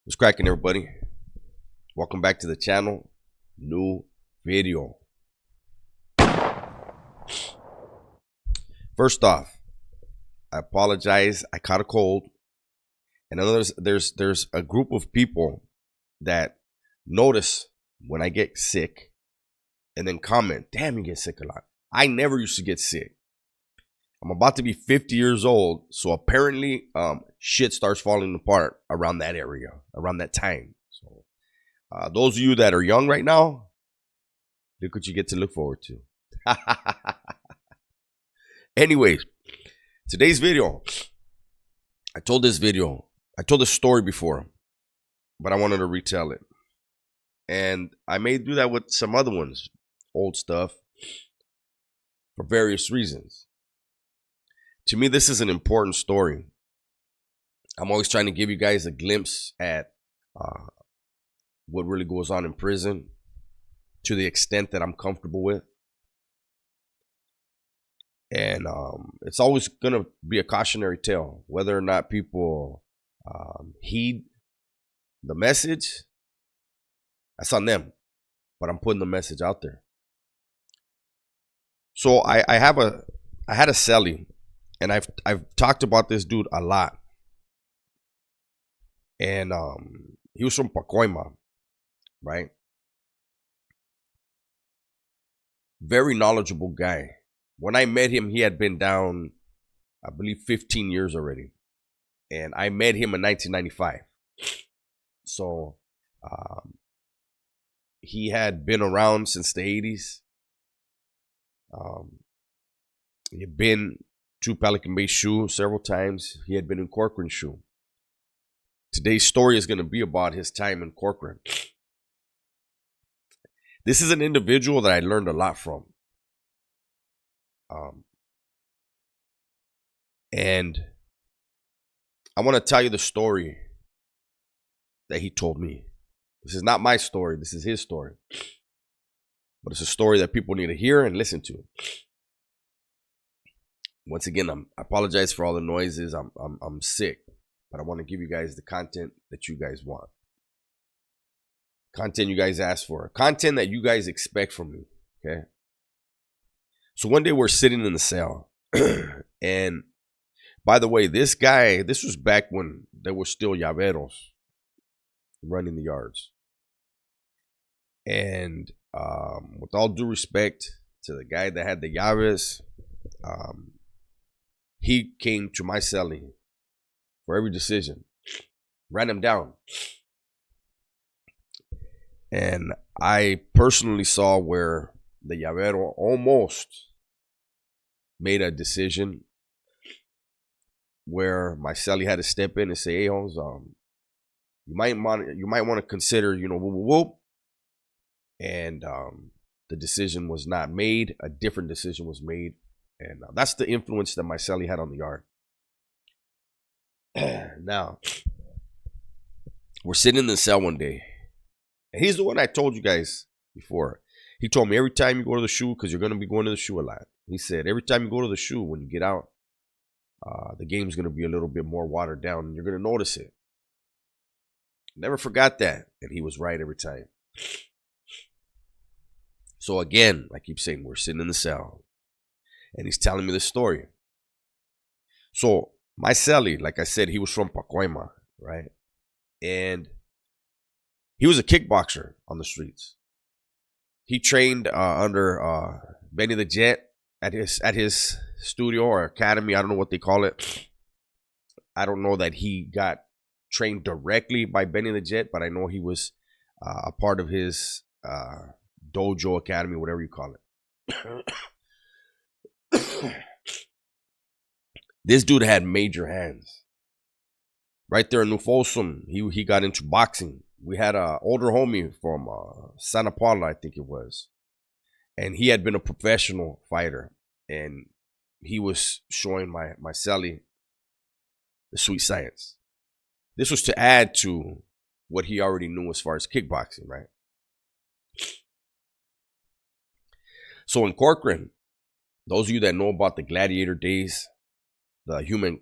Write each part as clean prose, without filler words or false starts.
What's cracking, everybody? Welcome back to the channel. New video. First off, I apologize. I caught a cold, and I know there's a group of people that notice when I get sick, and then comment, "Damn, you get sick a lot." I never used to get sick. I'm about to be 50 years old, so apparently, shit starts falling apart around that area, around that time. So, those of you that are young right now, look what you get to look forward to. Anyways, today's video, I told this story before, but I wanted to retell it. And I may do that with some other ones, old stuff, for various reasons. To me, this is an important story. I'm always trying to give you guys a glimpse at what really goes on in prison to the extent that I'm comfortable with. And it's always going to be a cautionary tale. Whether or not people heed the message, that's on them. But I'm putting the message out there. So I had a cellie, and I've talked about this dude a lot. And he was from Pacoima, right? Very knowledgeable guy. When I met him, he had been down, I believe, 15 years already. And I met him in 1995. So he had been around since the 80s. He had been to Pelican Bay Shoe several times. He had been in Corcoran Shoe. Today's story is going to be about his time in Corcoran. This is an individual that I learned a lot from. And I want to tell you the story that he told me. This is not my story. This is his story. But it's a story that people need to hear and listen to. Once again, I apologize for all the noises. I'm sick, but I want to give you guys the content that you guys want. Content you guys ask for. Content that you guys expect from me. Okay. So one day we're sitting in the cell, and by the way, this was back when there were still llaveros running the yards. And with all due respect to the guy that had the llaves, he came to my cellie for every decision, ran him down. And I personally saw where the llavero almost made a decision where my cellie had to step in and say, "Hey, Holmes, you might want to consider, whoop, whoop, whoop." And the decision was not made. A different decision was made. And that's the influence that my cellie had on the yard. Now, we're sitting in the cell one day. And he's the one I told you guys before. He told me every time you go to the shoe, because you're going to be going to the shoe a lot. He said, every time you go to the shoe, when you get out, the game's going to be a little bit more watered down, and you're going to notice it. Never forgot that. And he was right every time. So again, I keep saying, we're sitting in the cell. And he's telling me this story. So my cellie, like I said, he was from Pacoima, right? And he was a kickboxer on the streets. He trained under Benny the Jet at his studio or academy. I don't know what they call it. I don't know that he got trained directly by Benny the Jet, but I know he was a part of his dojo academy, whatever you call it. This dude had major hands. Right there in New Folsom, he got into boxing. We had an older homie from Santa Paula, I think it was. And he had been a professional fighter. And he was showing my cellie the sweet science. This was to add to what he already knew as far as kickboxing, right? So in Corcoran, those of you that know about the Gladiator days, the human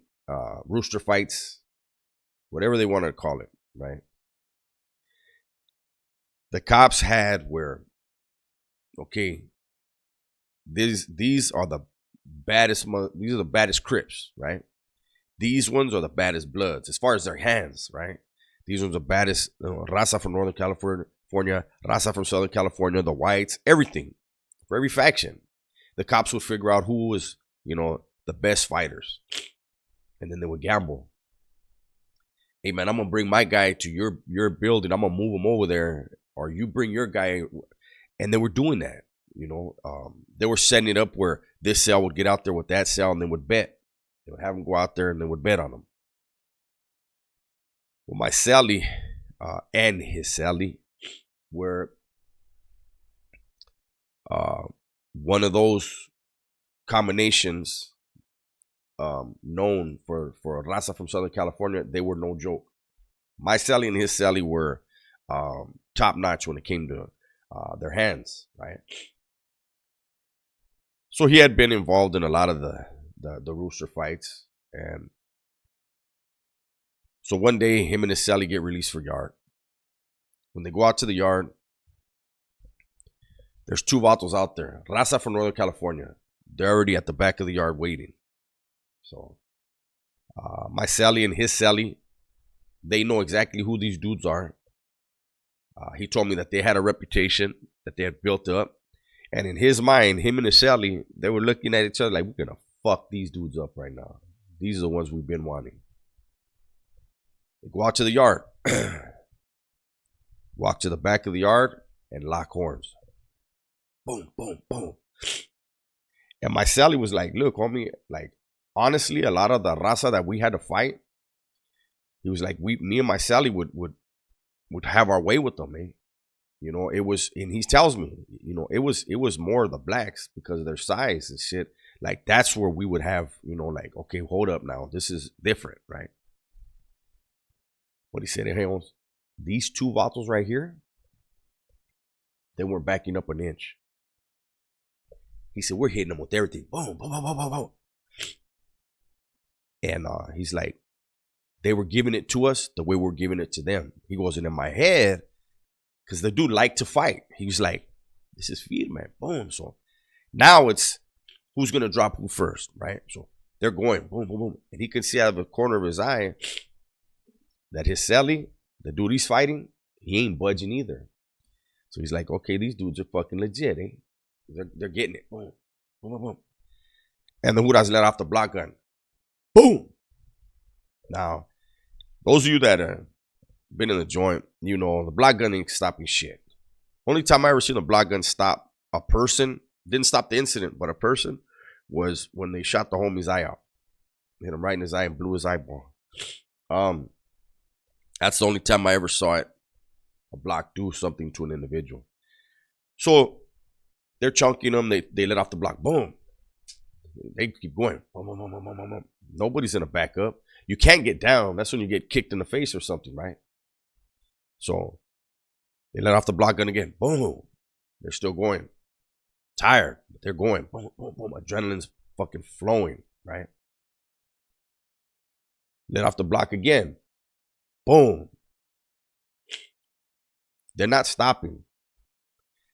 rooster fights, whatever they want to call it, right? the cops had where, okay, these are the baddest, these are the baddest Crips, right? These ones are the baddest Bloods as far as their hands, right? These ones are the baddest, Raza from Northern California, Raza from Southern California, the whites, everything. For every faction, the cops would figure out who was, the best fighters. And then they would gamble. Hey, man, I'm going to bring my guy to your building. I'm going to move him over there. Or you bring your guy. And they were doing that, They were setting it up where this cell would get out there with that cell and they would bet. They would have them go out there and they would bet on them. Well, my Sally and his Sally were one of those combinations known for Raza from Southern California. They were no joke. My Sally and his Sally were top notch when it came to their hands, right? So he had been involved in a lot of the rooster fights, and so one day him and his Sally get released for yard. When they go out to the yard, there's two vatos out there, Raza from Northern California. They're already at the back of the yard waiting. So my Sally and his Sally, they know exactly who these dudes are. He told me that they had a reputation that they had built up. And in his mind, him and his Sally, they were looking at each other like, we're going to fuck these dudes up right now. These are the ones we've been wanting. They go out to the yard. Walk to the back of the yard and lock horns. Boom, boom, boom. And my Sally was like, look, homie, like, honestly, a lot of the Raza that we had to fight, he was like, me and my Sally would have our way with them, man. It was, and he tells me, it was more the blacks because of their size and shit. Like, that's where we would have, like, okay, hold up now. This is different, right? What he said, hey, these two vatos right here, they weren't backing up an inch. He said, we're hitting them with everything. Boom, boom, boom, boom, boom, boom. And he's like, they were giving it to us the way we're giving it to them. He goes, and in my head, because the dude liked to fight, he was like, this is feed, man. Boom. So now it's who's going to drop who first, right? So they're going, boom, boom, boom. And he could see out of the corner of his eye that his Sally, the dude he's fighting, he ain't budging either. So he's like, okay, these dudes are fucking legit, eh? They're getting it. Boom, boom, boom, boom. And the Hudas let off the block gun. Boom. Now, those of you that have been in the joint, the block gun ain't stopping shit. Only time I ever seen a block gun stop a person, didn't stop the incident, but a person, was when they shot the homie's eye out. Hit him right in his eye and blew his eyeball. That's the only time I ever saw it, a block do something to an individual. So they're chunking them. They let off the block. Boom. They keep going. Boom, boom, boom, boom, boom, boom. Nobody's in a backup. You can't get down. That's when you get kicked in the face or something, right? So they let off the block gun again. Boom. They're still going. Tired, but they're going. Boom, boom, boom. Adrenaline's fucking flowing, right? Let off the block again. Boom. They're not stopping.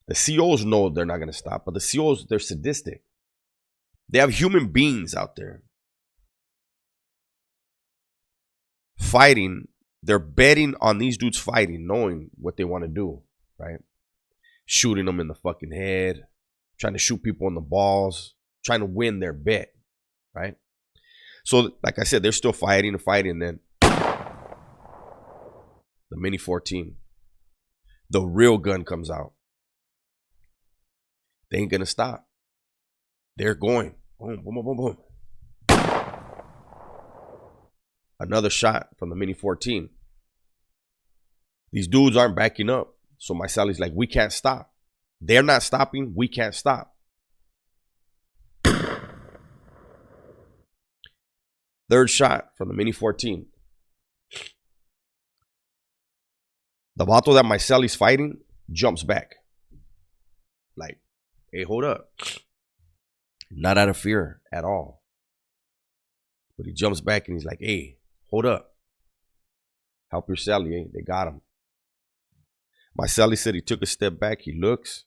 The COs know they're not going to stop, but the COs, they're sadistic. They have human beings out there fighting. They're betting on these dudes fighting, knowing what they want to do, right? Shooting them in the fucking head, trying to shoot people in the balls, trying to win their bet, right? So, like I said, they're still fighting and fighting. And then the Mini 14, the real gun comes out. They ain't going to stop. They're going. Boom, boom, boom, boom, boom. Another shot from the Mini 14. These dudes aren't backing up. So my Sally's like, we can't stop. They're not stopping. We can't stop. Third shot from the Mini 14. The vato that my Sally's fighting jumps back. Like, hey, hold up. Not out of fear at all. But he jumps back and he's like, hey, hold up. Help your Sally, eh? They got him. My celly said he took a step back. He looks,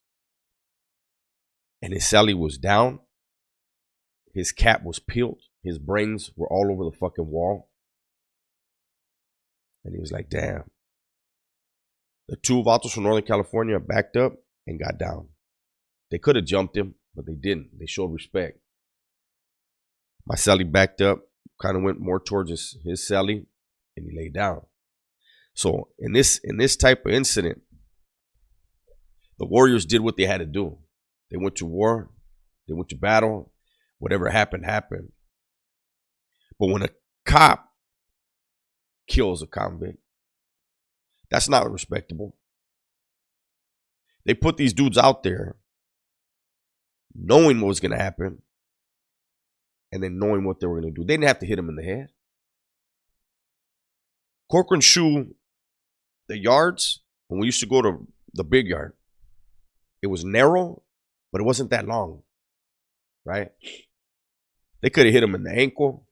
and his celly was down. His cap was peeled. His brains were all over the fucking wall. And he was like, damn. The two vatos from Northern California backed up and got down. They could have jumped him, but they didn't. They showed respect. My celly backed up, kind of went more towards his celly, and he laid down. So in this type of incident, the warriors did what they had to do. They went to war. They went to battle. Whatever happened, happened. But when a cop kills a convict, that's not respectable. They put these dudes out there knowing what was going to happen and then knowing what they were going to do. They didn't have to hit him in the head. Corcoran shoe, the yards, when we used to go to the big yard, it was narrow, but it wasn't that long, right? They could have hit him in the ankle.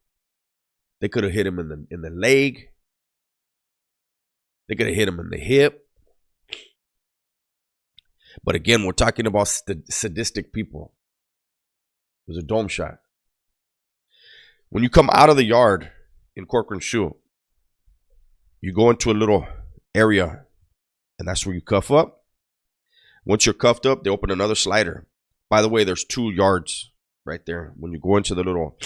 They could have hit him in the leg. They could have hit him in the hip. But again, we're talking about sadistic people. It was a dome shot. When you come out of the yard in Corcoran shoe, you go into a little area, and that's where you cuff up. Once you're cuffed up, they open another slider. By the way, there's 2 yards right there. When you go into the little,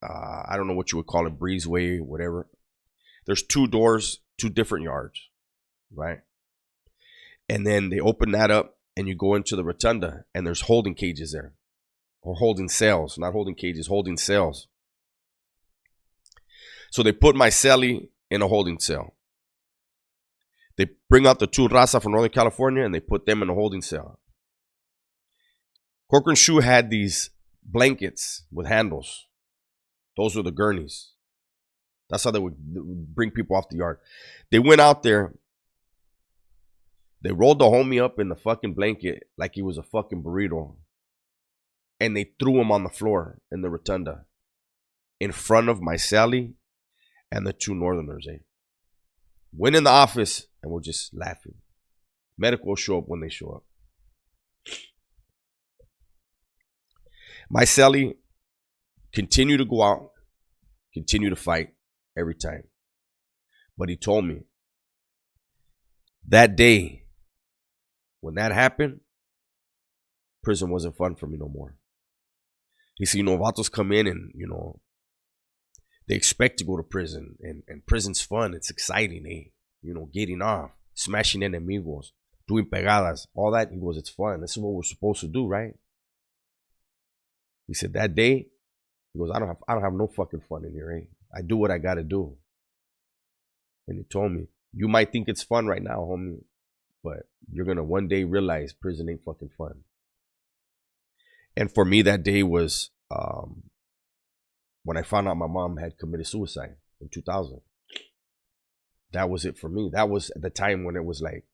I don't know what you would call it, breezeway, whatever. There's 2 doors, 2 different yards, right? And then they open that up, and you go into the rotunda, and there's holding cages there. Or holding cells, not holding cages, holding cells. So they put my celly in a holding cell. They bring out the 2 raza from Northern California, and they put them in a holding cell. Corcoran shoe had these blankets with handles. Those were the gurneys. That's how they would bring people off the yard. They went out there. They rolled the homie up in the fucking blanket like he was a fucking burrito. And they threw him on the floor in the rotunda in front of my celly and the 2 northerners. Went in the office and we're just laughing. Medical will show up when they show up. My celly continued to go out, continue to fight every time. But he told me that day, when that happened, prison wasn't fun for me no more. He said, vatos come in and, they expect to go to prison. And prison's fun. It's exciting, getting off, smashing enemigos, doing pegadas, all that. He goes, it's fun. This is what we're supposed to do, right? He said, that day, he goes, I don't have no fucking fun in here, I do what I got to do. And he told me, you might think it's fun right now, homie, but you're going to one day realize prison ain't fucking fun. And for me, that day was when I found out my mom had committed suicide in 2000. That was it for me. That was the time when it was like,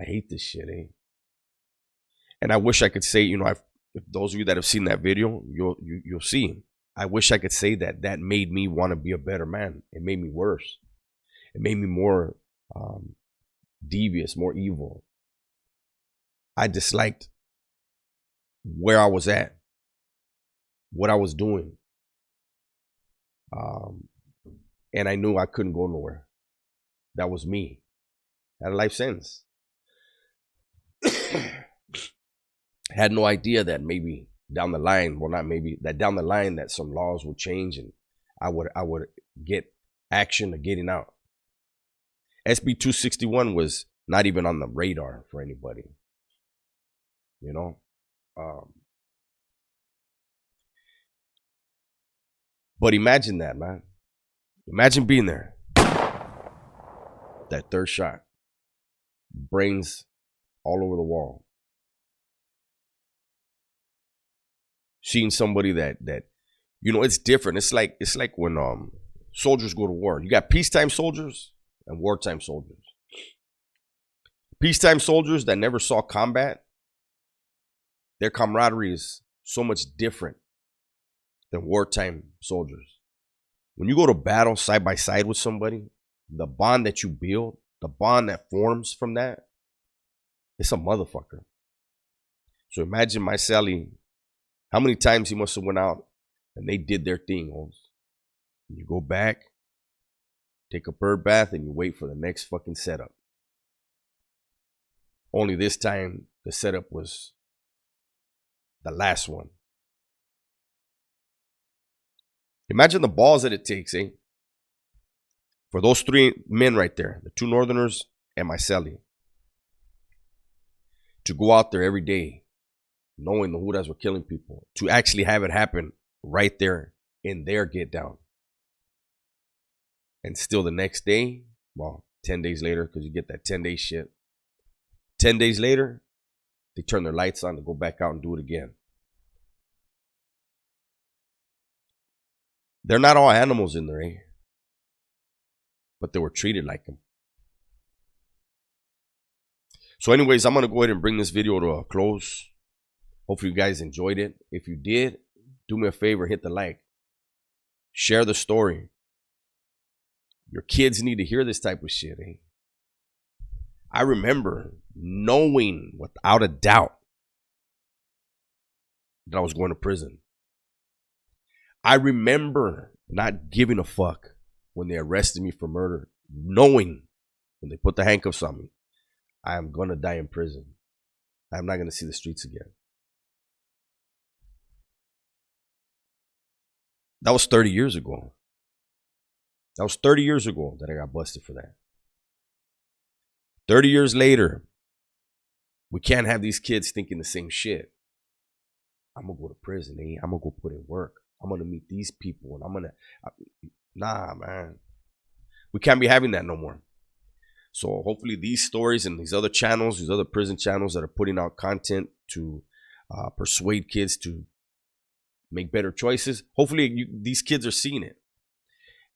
I hate this shit, And I wish I could say, if those of you that have seen that video, you'll see. I wish I could say that made me want to be a better man. It made me worse. It made me more devious, more evil. I disliked where I was at, what I was doing. And I knew I couldn't go nowhere. That was me. I had a life sentence. Had no idea that maybe down the line, well, not maybe, that down the line that some laws would change and I would get action of getting out. SB 261 was not even on the radar for anybody. But imagine that, man. Imagine being there. That third shot. Brains all over the wall. Seeing somebody that it's different. It's like when soldiers go to war. You got peacetime soldiers and wartime soldiers. Peacetime soldiers that never saw combat, their camaraderie is so much different than wartime soldiers. When you go to battle side by side with somebody, the bond that you build, the bond that forms from that, it's a motherfucker. So imagine my Sally, how many times he must have went out and they did their thing, Holmes. You go back, take a bird bath, and you wait for the next fucking setup. Only this time, the setup was the last one. Imagine the balls that it takes, eh? For those three men right there, the two Northerners and my Sally, to go out there every day, knowing the Hudas were killing people, to actually have it happen right there in their get down. And still the next day, well, 10 days later, because you get that 10-day shit. 10 days later, they turn their lights on to go back out and do it again. They're not all animals in there, eh? But they were treated like them. So anyways, I'm going to go ahead and bring this video to a close. Hopefully you guys enjoyed it. If you did, do me a favor, hit the like. Share the story. Your kids need to hear this type of shit, eh? I remember knowing without a doubt that I was going to prison. I remember not giving a fuck when they arrested me for murder, knowing when they put the handcuffs on me, I am going to die in prison. I'm not going to see the streets again. That was 30 years ago. That was 30 years ago that I got busted for that. 30 years later, we can't have these kids thinking the same shit. I'm going to go to prison, eh? I'm going to go put in work. I'm going to meet these people, and I'm going to... Nah, man. We can't be having that no more. So hopefully these stories and these other channels, these other prison channels that are putting out content to persuade kids to make better choices, hopefully these kids are seeing it.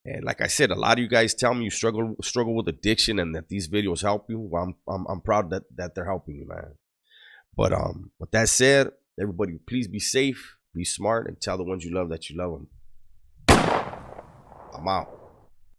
And like I said, a lot of you guys tell me you struggle with addiction and that these videos help you. Well, I'm proud that they're helping you, man. But with that said, everybody, please be safe, be smart, and tell the ones you love that you love them. I'm out.